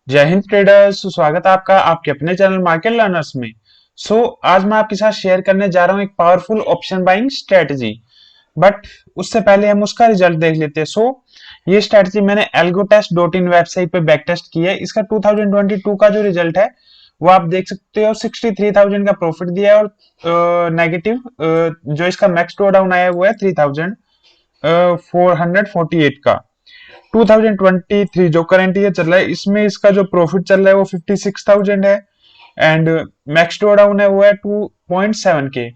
जय हिंद ट्रेडर्स, स्वागत है आपका आपके अपने चैनल मार्केट लर्नर्स में। आज मैं आपके साथ शेयर करने जा रहा हूं एक powerful option buying strategy. But उससे पहले हम उसका रिजल्ट देख लेते हैं। ये स्ट्रेटजी मैंने algotest.in वेबसाइट पे बैक टेस्ट की है। इसका 2022 का जो रिजल्ट है वो आप देख सकते हो। 63,000 का प्रॉफिट दिया है और नेगेटिव जो इसका मैक्स ड्रॉ डाउन आया हुआ है 3,448 का। 2023 जो करंट ईयर चल रहा है इसमें इसका जो प्रॉफिट चल रहा है वो 56,000 है एंड मैक्स ड्रॉ डाउन है वो है 2.7 के।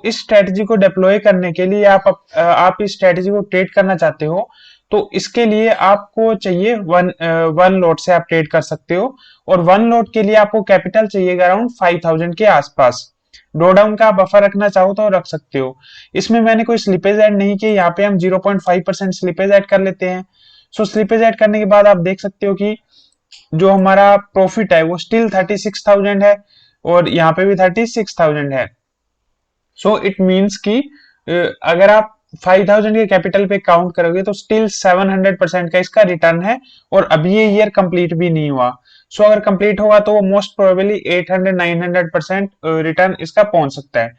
इस स्ट्रेटजी को डिप्लॉय करने के लिए आप इस स्ट्रेटजी को ट्रेड करना चाहते हो तो इसके लिए आपको चाहिए वन लॉट से आप ट्रेड कर सकते हो। और वन लॉट के लिए आपको कैपिटल चाहिए अराउंड 5,000 के आसपास। ड्रॉ डाउन का बफर रखना चाहो तो रख सकते हो। इसमें मैंने कोई स्लिपेज ऐड नहीं की, यहाँ पे हम 0.5% स्लिपेज ऐड कर लेते हैं। स्लिपेज ऐड करने के बाद आप देख सकते हो कि जो हमारा प्रॉफिट है वो स्टिल 36,000 है और यहाँ पे भी 36,000 है। इट मीन्स कि अगर आप 5,000 के कैपिटल पे काउंट करोगे तो स्टिल 700% का इसका रिटर्न है और अभी ये ईयर कंप्लीट भी नहीं हुआ। अगर कंप्लीट होगा तो वो मोस्ट प्रोबेबली 800-900% रिटर्न इसका पहुंच सकता है।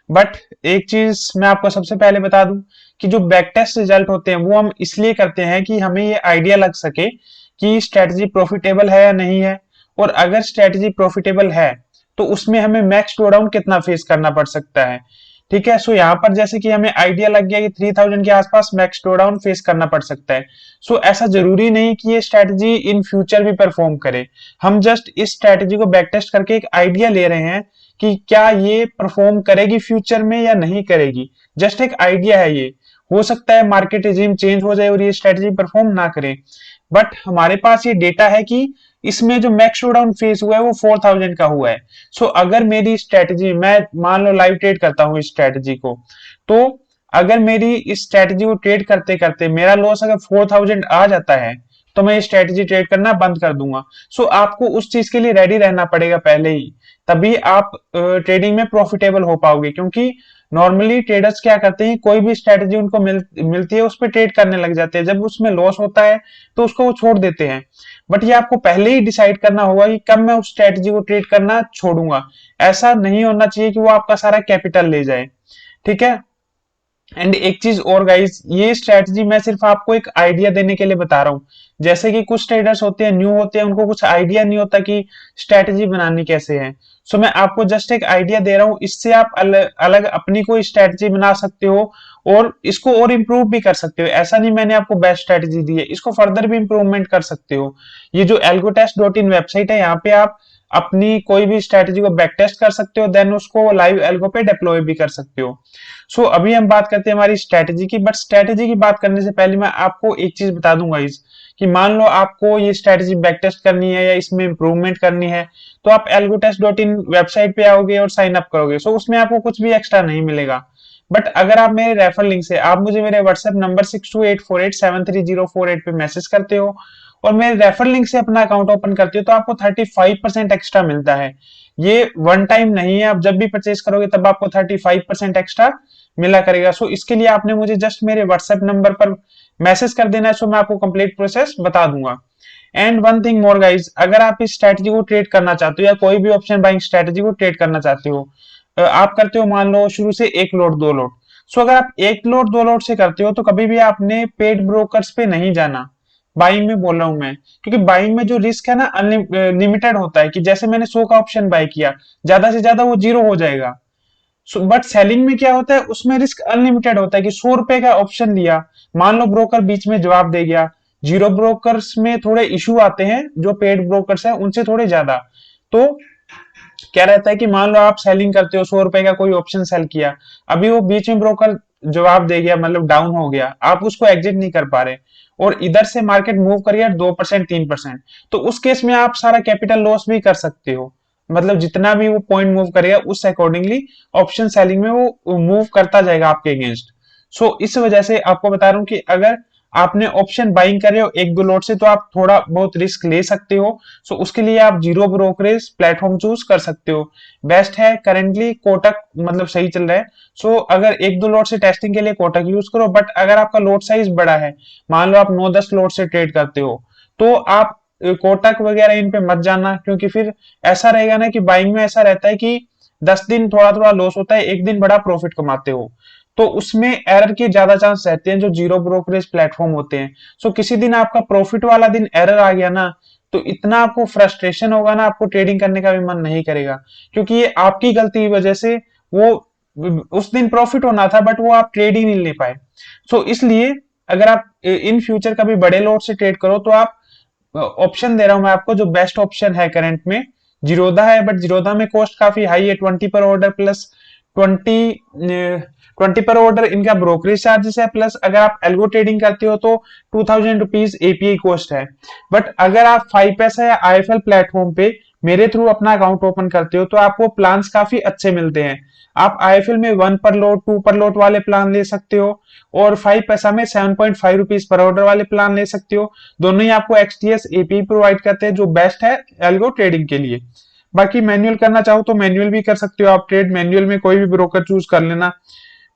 बट एक चीज मैं आपको सबसे पहले बता दूं कि जो बैक टेस्ट रिजल्ट होते हैं वो हम इसलिए करते हैं कि हमें ये आइडिया लग सके कि स्ट्रेटजी प्रॉफिटेबल है या नहीं है। और अगर स्ट्रेटजी प्रॉफिटेबल है तो उसमें हमें मैक्स ड्रॉ डाउन कितना फेस करना पड़ सकता है। ठीक है, यहाँ पर जैसे कि हमें आइडिया लग गया कि 3,000 के आसपास मैक्स ड्रॉ डाउन फेस करना पड़ सकता है। ऐसा जरूरी नहीं कि ये स्ट्रेटजी इन फ्यूचर भी परफॉर्म करे। हम जस्ट इस स्ट्रेटजी को बैक टेस्ट करके एक आइडिया ले रहे हैं कि क्या ये परफॉर्म करेगी फ्यूचर में या नहीं करेगी। जस्ट एक आइडिया है ये। हो सकता है मार्केट रिजीम चेंज हो जाए और ये स्ट्रेटजी परफॉर्म ना करे। बट हमारे पास ये डेटा है कि इसमें जो मैक्स डाउन फेज हुआ है वो 4,000 का हुआ है। अगर मेरी स्ट्रेटजी, मैं मान लो लाइव ट्रेड करता हूँ इस स्ट्रेटजी को, तो अगर मेरी इस स्ट्रेटजी को ट्रेड करते करते मेरा लॉस अगर 4,000 आ जाता है तो मैं ये स्ट्रेटजी ट्रेड करना बंद कर दूंगा। आपको उस चीज के लिए रेडी रहना पड़ेगा पहले ही, तभी आप ट्रेडिंग में प्रॉफिटेबल हो पाओगे। क्योंकि नॉर्मली ट्रेडर्स क्या करते हैं, कोई भी स्ट्रेटजी उनको मिलती है उस पर ट्रेड करने लग जाते हैं। जब उसमें लॉस होता है तो उसको वो छोड़ देते हैं। बट ये आपको पहले ही डिसाइड करना होगा कि कब मैं उस स्ट्रेटजी को ट्रेड करना छोड़ूंगा। ऐसा नहीं होना चाहिए कि वो आपका सारा कैपिटल ले जाए। ठीक है। एंड एक चीज और गाइस, ये स्ट्रेटजी मैं सिर्फ आपको एक आइडिया देने के लिए बता रहा हूँ। जैसे कि कुछ ट्रेडर्स होते हैं, न्यू होते हैं, उनको कुछ आइडिया नहीं होता कि स्ट्रेटजी बनानी कैसे है। मैं आपको जस्ट एक आइडिया दे रहा हूँ, इससे आप अलग अलग अपनी कोई स्ट्रेटजी बना सकते हो और इसको और इम्प्रूव भी कर सकते हो। ऐसा नहीं मैंने आपको बेस्ट स्ट्रेटजी दी है, इसको फर्दर भी इम्प्रूवमेंट कर सकते हो। ये जो algotest.in वेबसाइट है, यहाँ पे आप अपनी कोई भी स्ट्रेटजी को बैक टेस्ट कर सकते हो, देन उसको लाइव एल्गो पे डिप्लॉय भी कर सकते हो। अभी हम बात करते हैं हमारी स्ट्रेटजी की। बट स्ट्रेटजी की बात करने से पहले मैं आपको एक चीज बता दूंगा इस कि मान लो आपको ये स्ट्रेटजी बैक टेस्ट करनी है या इसमें इंप्रूवमेंट करनी है तो आप algotest.in वेबसाइट पे आओगे और साइन अप करोगे। उसमें आपको कुछ भी एक्स्ट्रा नहीं मिलेगा। बट अगर आप मेरे रेफर लिंक से आप मुझे मेरे व्हाट्सएप नंबर 6284873048 पे मैसेज करते हो और मेरे रेफर लिंक से अपना अकाउंट ओपन करते हो तो आपको 35% एक्स्ट्रा मिलता है। ये वन टाइम नहीं है, आप जब भी परचेज करोगे तब आपको 35% एक्स्ट्रा मिला करेगा। इसके लिए आपने मुझे जस्ट मेरे व्हाट्सएप नंबर पर मैसेज कर देना है। मैं आपको कंप्लीट प्रोसेस बता दूंगा। And one thing more guys, अगर आप इस स्ट्रेटजी को ट्रेड करना चाहते हो या कोई भी ऑप्शन बाइंग स्ट्रेटजी को ट्रेड करना चाहते हो, आप करते हो मान लो शुरू से एक लोड दो लोड। अगर आप एक लोड दो लोड से करते हो तो कभी भी आपने पेड ब्रोकर्स पे नहीं जाना। बाइंग में बोल रहा हूं मैं, क्योंकि बाइंग में जो रिस्क है ना अनलिमिटेड होता है। कि जैसे मैंने 100 का ऑप्शन बाय किया, ज्यादा से ज्यादा वो जीरो हो जाएगा। बट सेलिंग में क्या होता है, उसमें रिस्क अनलिमिटेड होता है। कि 100 रुपए का ऑप्शन लिया, मान लो ब्रोकर बीच में जवाब दे गया। जीरो ब्रोकर्स में थोड़े इशू आते हैं, जो पेड ब्रोकर्स हैं उनसे थोड़े ज्यादा। तो क्या रहता है कि मान लो आप सेलिंग करते हो, 100 रुपए का कोई ऑप्शन सेल किया, अभी वो बीच में ब्रोकर जवाब दे गया, मतलब डाउन हो गया, आप उसको एग्जिट नहीं कर पा रहे और इधर से मार्केट मूव करिए 2% 3%, तो उस केस में आप सारा कैपिटल लॉस भी कर सकते हो। मतलब जितना भी वो पॉइंट मूव करेगा उस अकॉर्डिंगली ऑप्शन सेलिंग में वो मूव करता जाएगा आपके अगेंस्ट। इस वजह से आपको बता रहा हूं कि अगर आपने ऑप्शन बाइंग करे हो एक दो लॉट से तो आप थोड़ा बहुत रिस्क ले सकते हो। उसके लिए आप जीरो ब्रोकरेज प्लेटफॉर्म चूज कर सकते हो। बेस्ट है करेंटली कोटक, मतलब सही चल रहा है। अगर एक दो लॉट से टेस्टिंग के लिए कोटक यूज करो। बट अगर आपका लॉट साइज बड़ा है, मान लो आप 9-10 लॉट से ट्रेड करते हो, तो आप कोटक वगैरह इन पे मत जाना, क्योंकि फिर ऐसा रहेगा ना कि बाइंग में ऐसा रहता है कि 10 दिन थोड़ा थोड़ा लॉस होता है, एक दिन बड़ा प्रॉफिट कमाते हो, तो उसमें एरर के ज्यादा चांस रहते हैं जो जीरो ब्रोकरेज प्लेटफॉर्म होते हैं। सो किसी दिन आपका प्रॉफिट वाला दिन एरर आ गया ना, तो इतना आपको फ्रस्ट्रेशन होगा ना, आपको ट्रेडिंग करने का भी मन नहीं करेगा, क्योंकि ये आपकी गलती की वजह से वो उस दिन प्रॉफिट होना था बट वो आप ट्रेड ही नहीं ले पाए। सो इसलिए अगर आप इन फ्यूचर कभी बड़े लॉट से ट्रेड करो तो आप, ऑप्शन दे रहा हूं मैं आपको, जो बेस्ट ऑप्शन है करंट में जीरोधा है, बट जीरोधा में कॉस्ट काफी हाई है, 20 पर ऑर्डर प्लस 20 20 पर ऑर्डर इनका ब्रोकरेज चार्जेस है, प्लस अगर आप एल्गो ट्रेडिंग करते हो तो 2000 रुपीज एपीआई कॉस्ट है। बट अगर आप 5 पैसा या आईएफएल प्लेटफॉर्म पे मेरे थ्रू अपना अकाउंट ओपन करते हो तो आपको प्लान्स काफी अच्छे मिलते हैं। आप आईएफएल में 1 पर लोट 2 पर लोट वाले प्लान ले सकते हो, और 5 पैसा में 7.5 रुपीज पर ऑर्डर वाले प्लान ले सकते हो। दोनों ही आपको एक्सटीएस एपीआई प्रोवाइड करते हैं जो बेस्ट है एल्गो ट्रेडिंग के लिए। बाकी मैनुअल करना चाहो तो मैनुअल भी कर सकते हो आप ट्रेड, मैनुअल में कोई भी ब्रोकर चूज कर लेना।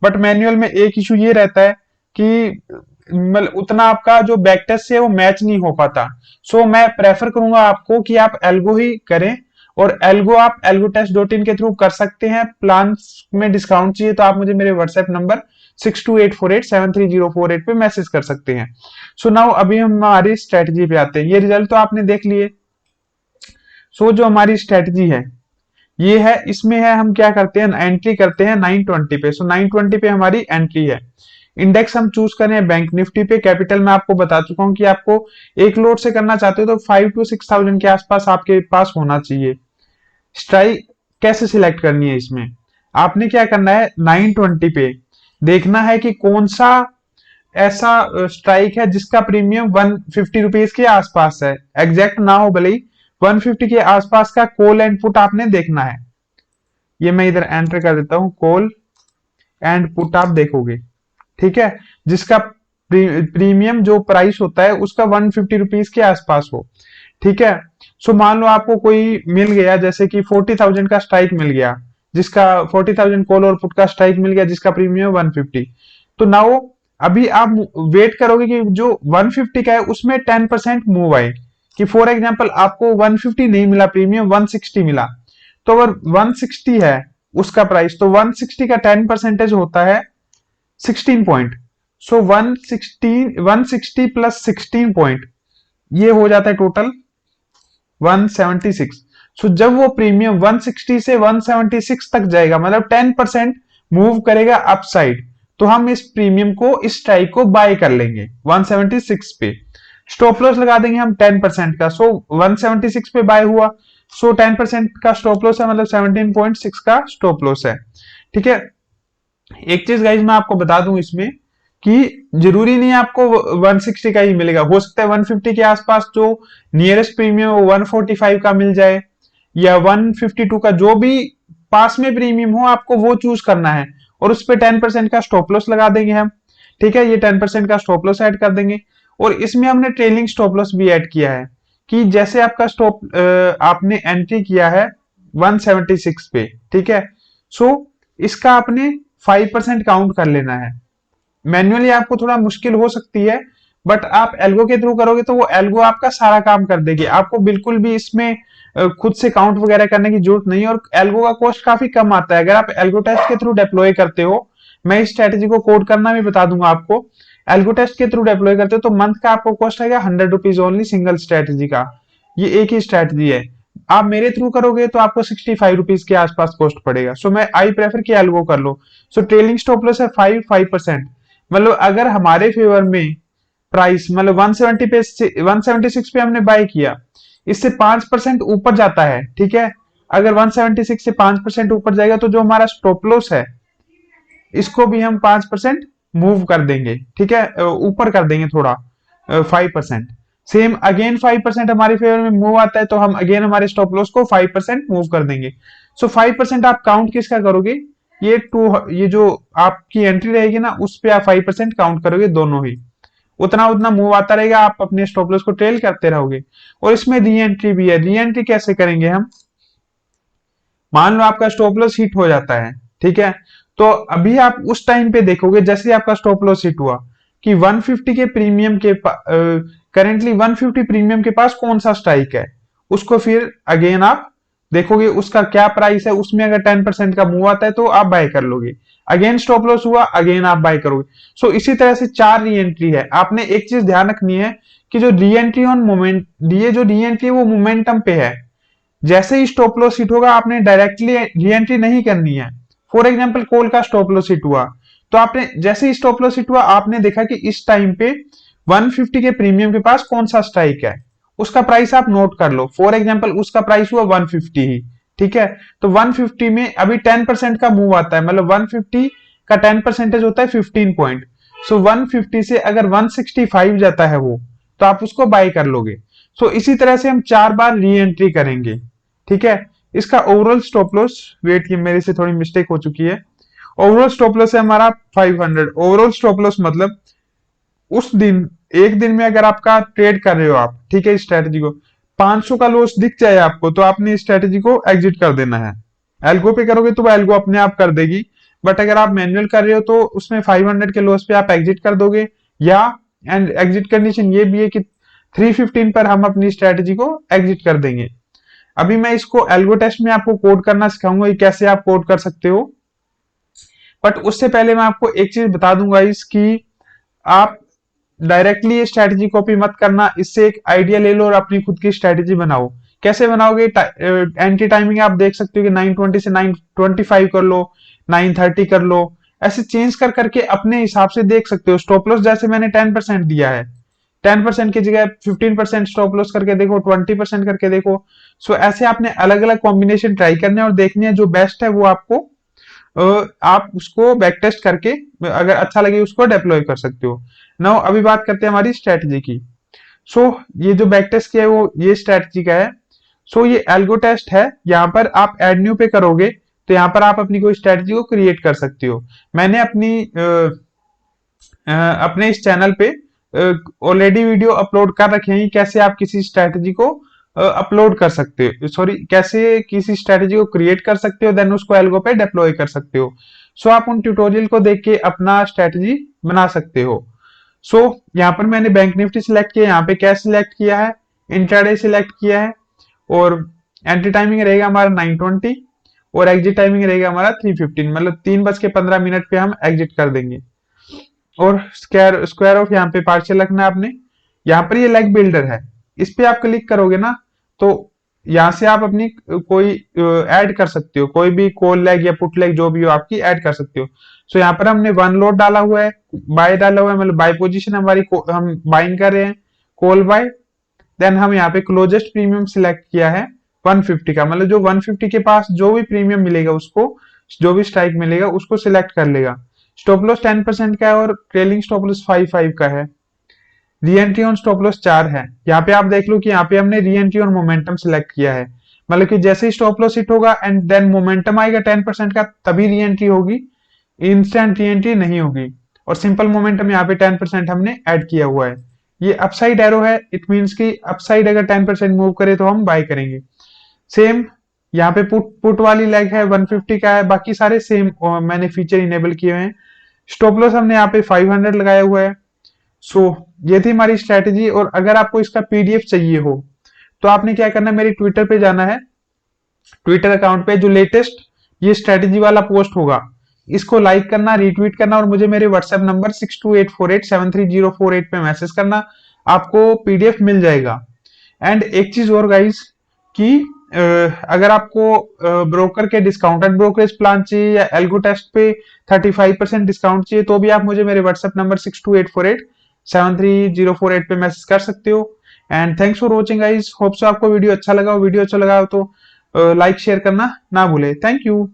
बट मैनुअल में एक इशू ये रहता है कि मतलब उतना आपका जो बैक टेस्ट से वो मैच नहीं हो पाता। सो मैं प्रेफर करूंगा आपको कि आप एल्गो ही करें, और एल्गो आप algotest.in के थ्रू कर सकते हैं। प्लान में डिस्काउंट चाहिए तो आप मुझे मेरे व्हाट्सएप नंबर 6284873048 पे मैसेज कर सकते हैं। सो नाउ अभी हम हमारी स्ट्रेटजी पे आते हैं। ये रिजल्ट तो आपने देख लिए। सो जो हमारी स्ट्रेटजी है ये है, इसमें है हम क्या करते हैं, एंट्री करते हैं 920 पे। सो 920 पे हमारी एंट्री है। इंडेक्स हम चूज करें बैंक निफ्टी पे। कैपिटल में आपको बता चुका हूं कि आपको एक लोड से करना चाहते हो तो 5 to 6,000 के आसपास आपके पास होना चाहिए। स्ट्राइक कैसे सिलेक्ट करनी है, इसमें आपने क्या करना है, 920 पे देखना है कि कौन सा ऐसा स्ट्राइक है जिसका प्रीमियम 150 रुपीज के आसपास है। एग्जैक्ट ना हो भले ही, 150 के आसपास का कॉल एंड पुट आपने देखना है। ये मैं इधर एंटर कर देता हूं, कॉल एंड पुट आप देखोगे, ठीक है, जिसका प्रीमियम जो प्राइस होता है उसका 150 रुपीज के आसपास हो, ठीक है। सो मान लो आपको कोई मिल गया, जैसे कि 40,000 का स्ट्राइक मिल गया, जिसका 40,000 कॉल और पुट का स्ट्राइक मिल गया जिसका प्रीमियम 150। तो नाउ अभी आप वेट करोगे कि जो 150 का है उसमें 10% मूव आए, कि फॉर एग्जांपल आपको 150 नहीं मिला प्रीमियम, 160 मिला। तो अगर 160 है उसका प्राइस, तो 160 का 10% होता है 16 पॉइंट। सो 160 प्लस 16 पॉइंट, ये हो जाता है टोटल 176। सो जब वो प्रीमियम 160 से 176 तक जाएगा, मतलब 10% मूव करेगा अपसाइड, तो हम इस प्रीमियम को, इस स्ट्राइक को बाय कर लेंगे 176 पे। स्टॉप लॉस लगा देंगे हम 10% का। सो 176 पे बाय हुआ, सो 10% का स्टॉप लॉस है, मतलब 17.6 का स्टॉप लॉस है, ठीक है। एक चीज गाइज मैं आपको बता दूं इसमें, कि जरूरी नहीं आपको 160 का ही मिलेगा, हो सकता है 150 के आसपास जो नियरेस्ट प्रीमियम वो 145 का मिल जाए, या 152 का, जो भी पास में प्रीमियम हो आपको वो चूज करना है, और उस पर 10% का स्टॉप लॉस लगा देंगे हम, ठीक है। ये 10% का स्टॉप लॉस ऐड कर देंगे, और इसमें हमने ट्रेलिंग स्टॉप लॉस भी ऐड किया है, कि जैसे आपका स्टॉप आपने एंट्री किया है 176 पे, ठीक है। सो इसका आपने 5% काउंट कर लेना है। मैन्युअली आपको थोड़ा मुश्किल हो सकती है, बट आप एल्गो के थ्रू करोगे तो वो एल्गो आपका सारा काम कर देगी, आपको बिल्कुल भी इसमें खुद से काउंट वगैरह करने की जरूरत नहीं है, और एल्गो का कॉस्ट काफी कम आता है अगर आप एल्गो टेस्ट के थ्रू डिप्लॉय करते हो। मैं इस स्ट्रेटेजी को कोड करना भी बता दूंगा आपको। एल्गो टेस्ट के थ्रू डिप्लॉय करते हो तो मंथ का आपको कॉस्ट आएगा 100 रुपीज ओनली, सिंगल स्ट्रेटेजी का। ये एक ही स्ट्रेटेजी है। आप मेरे थ्रू करोगे तो आपको 65 रुपीज के आसपास कॉस्ट पड़ेगा। सो मैं आई प्रेफर कि एल्गो कर लो। सो ट्रेलिंग स्टॉप लॉस है 5%, मतलब अगर हमारे फेवर में प्राइस, मतलब 170 पे 176 पे हमने बाय किया, इससे 5% ऊपर जाता है, ठीक है। अगर 176 से 5% ऊपर जाएगा तो जो हमारा स्टॉप लॉस है इसको भी हम 5% मूव कर देंगे, ठीक है, ऊपर कर देंगे थोड़ा, 5%। सेम अगेन 5% हमारे फेवर में मूव आता है तो हम अगेन हमारे स्टॉप लॉस को 5% मूव कर देंगे। सो 5% आप काउंट किसका करोगे, ये जो आपकी एंट्री रहेगी ना उस पे आप 5% काउंट करोगे, दोनों ही उतना उतना मूव आता रहेगा, आप अपने स्टॉप लॉस को ट्रेल करते रहोगे। और इसमें री एंट्री भी है। री एंट्री कैसे करेंगे हम, मान लो आपका स्टॉप लॉस हिट हो जाता है, ठीक है, तो अभी आप उस टाइम पे देखोगे जैसे आपका स्टॉप लॉस हिट हुआ, कि 150 के प्रीमियम के करेंटली 150 प्रीमियम के पास कौन सा स्ट्राइक है, उसको फिर अगेन आप देखोगे उसका क्या प्राइस है, उसमें अगर 10% का मूव आता है तो आप बाय कर लोगे, अगेन स्टॉप लॉस हुआ अगेन आप बाय करोगे। सो इसी तरह से 4 री एंट्री है। आपने एक चीज ध्यान रखनी है कि जो री एंट्री ऑन मोमेंट, ये जो री एंट्री है वो मोमेंटम पे है। जैसे ही स्टॉप लॉस हिट होगा आपने डायरेक्टली री एंट्री नहीं करनी है। फॉर एग्जांपल कॉल का स्टॉप लॉस हिट हुआ, तो आपने जैसे ही स्टॉप लॉस हिट हुआ आपने देखा कि इस टाइम पे 150 के प्रीमियम के पास कौन सा स्ट्राइक है, उसका प्राइस आप नोट कर लो। फॉर एग्जांपल उसका प्राइस हुआ 150 ही, ठीक है। तो 150 में अभी 10% का मूव आता है, मतलब 150 का 10% होता है 15 पॉइंट। सो 150 से अगर 165 जाता है वो, तो आप उसको बाय कर लोगे। सो इसी तरह से हम 4 बार री एंट्री करेंगे, ठीक है। इसका ओवरऑल स्टॉप लॉस, वेट की मेरे से थोड़ी मिस्टेक हो चुकी है, ओवरऑल स्टॉप लॉस है हमारा 500। ओवरऑल स्टॉप लॉस मतलब उस दिन, एक दिन में अगर आपका ट्रेड कर रहे हो आप, ठीक है, स्ट्रेटजी को 500 का लॉस दिख जाए आपको, तो आपने स्ट्रेटजी को एग्जिट कर देना है। एल्गो पे करोगे तो वो एल्गो अपने आप कर देगी, बट अगर आप मैनुअल कर रहे हो तो उसमें 500 के लॉस पे आप एग्जिट कर दोगे। या एंड एग्जिट कंडीशन ये भी है कि 315 पर हम अपनी स्ट्रेटजी को एग्जिट कर देंगे। अभी मैं इसको एल्गो टेस्ट में आपको कोड करना सिखाऊंगा कि कैसे आप कोड कर सकते हो, बट उससे पहले मैं आपको एक चीज बता दूंगा इसकी, आप डायरेक्टली ये स्ट्रेटजी कॉपी मत करना, इससे एक आइडिया ले लो और अपनी खुद की स्ट्रेटजी बनाओ। कैसे बनाओगे, एंटी टाइमिंग आप देख सकते हो कि 920 से 925 कर लो, 930 कर लो, ऐसे चेंज कर करके अपने हिसाब से देख सकते हो। स्टॉप लॉस जैसे मैंने 10% दिया है, 10% की जगह 15% स्टॉप लॉस करके देखो, 20% करके देखो। सो ऐसे आपने अलग अलग कॉम्बिनेशन ट्राई करने और देखने हैं, जो बेस्ट है वो आपको आप उसको बैक टेस्ट करके अगर अच्छा लगे उसको डिप्लॉय कर सकते हो। नाउ अभी बात करते हैं हमारी स्ट्रेटजी की। सो ये जो बैक टेस्ट किया है वो ये स्ट्रेटजी का है। सो ये एल्गो टेस्ट है, यहाँ पर आप एड न्यू पे करोगे तो यहाँ पर आप अपनी कोई स्ट्रेटजी को क्रिएट कर सकते हो। मैंने अपने इस चैनल पे ऑलरेडी वीडियो अपलोड कर रखे हैं, कैसे आप किसी स्ट्रेटजी को अपलोड कर सकते हो, सॉरी कैसे किसी स्ट्रेटजी को क्रिएट कर सकते हो, देन उसको एल्गो पे डिप्लॉय कर सकते हो। सो आप उन ट्यूटोरियल को देख के अपना स्ट्रेटजी बना सकते हो। सो यहाँ पर मैंने बैंक निफ्टी सिलेक्ट किया, यहाँ पे कैश सिलेक्ट किया है, इंट्राडे सिलेक्ट किया है, और एंट्री टाइमिंग रहेगा हमारा 920 और एग्जिट टाइमिंग रहेगा हमारा 315, मतलब 3:15 पे हम एग्जिट कर देंगे। और स्क्वायर ऑफ यहाँ पे पार्शियल रखना है आपने। यहाँ पर ये लेग बिल्डर है, इस पे आप क्लिक करोगे ना तो यहाँ से आप अपनी कोई ऐड कर सकते हो, कोई भी कॉल लेग या पुट लेग जो भी हो आपकी ऐड कर सकते हो। सो यहाँ पर हमने वन लोड डाला हुआ है, बाय डाला हुआ है, मतलब बाय पोजीशन हमारी हम बाइंग कर रहे हैं, कॉल बाय। देन हम यहाँ पे क्लोजेस्ट प्रीमियम सिलेक्ट किया है 150 का, मतलब जो 150 के पास जो भी प्रीमियम मिलेगा उसको, जो भी स्ट्राइक मिलेगा उसको सिलेक्ट कर लेगा। स्टॉप लॉस 10% का है और ट्रेलिंग स्टॉप लॉस 5 का है। Re entry on stop loss 4 है। यहाँ पे आप देख लो कि यहाँ पे हमने re entry on momentum select किया है, मतलब कि जैसे ही स्टॉप लॉस हिट होगा एंड देन मोमेंटम आएगा 10% का, तभी री एंट्री होगी, इंस्टेंट री एंट्री नहीं होगी। और सिंपल मोमेंटम यहाँ पे 10% हमने ऐड किया हुआ है। ये अपसाइड एरो है, इट मीन्स कि अपसाइड अगर 10% मूव करे तो हम बाय करेंगे। सेम यहाँ पे पुट वाली लेग है 150 का है, बाकी सारे सेम मैंने फीचर इनेबल किए हुए हैं। स्टॉप लॉस हमने यहाँ पे 500 लगाया हुआ है। सो ये थी हमारी स्ट्रेटेजी। और अगर आपको इसका पीडीएफ चाहिए हो तो आपने क्या करना है, मेरी ट्विटर पे जाना है, ट्विटर अकाउंट पे जो लेटेस्ट ये स्ट्रेटेजी वाला पोस्ट होगा इसको लाइक करना, रीट्वीट करना और मुझे मेरे व्हाट्सएप नंबर 6284873048 पे मैसेज करना, आपको पीडीएफ मिल जाएगा। एंड एक चीज और गाइस कि अगर आपको ब्रोकर के डिस्काउंटेड ब्रोकरेज प्लान चाहिए या एल्गो टेस्ट पे 35% डिस्काउंट चाहिए तो भी आप मुझे मेरे व्हाट्सएप नंबर 6284873048 पे मैसेज कर सकते हो। And thanks for watching guys, hope so आपको वीडियो अच्छा लगा हो। वीडियो अच्छा लगा हो तो लाइक शेयर करना ना भूले। Thank you.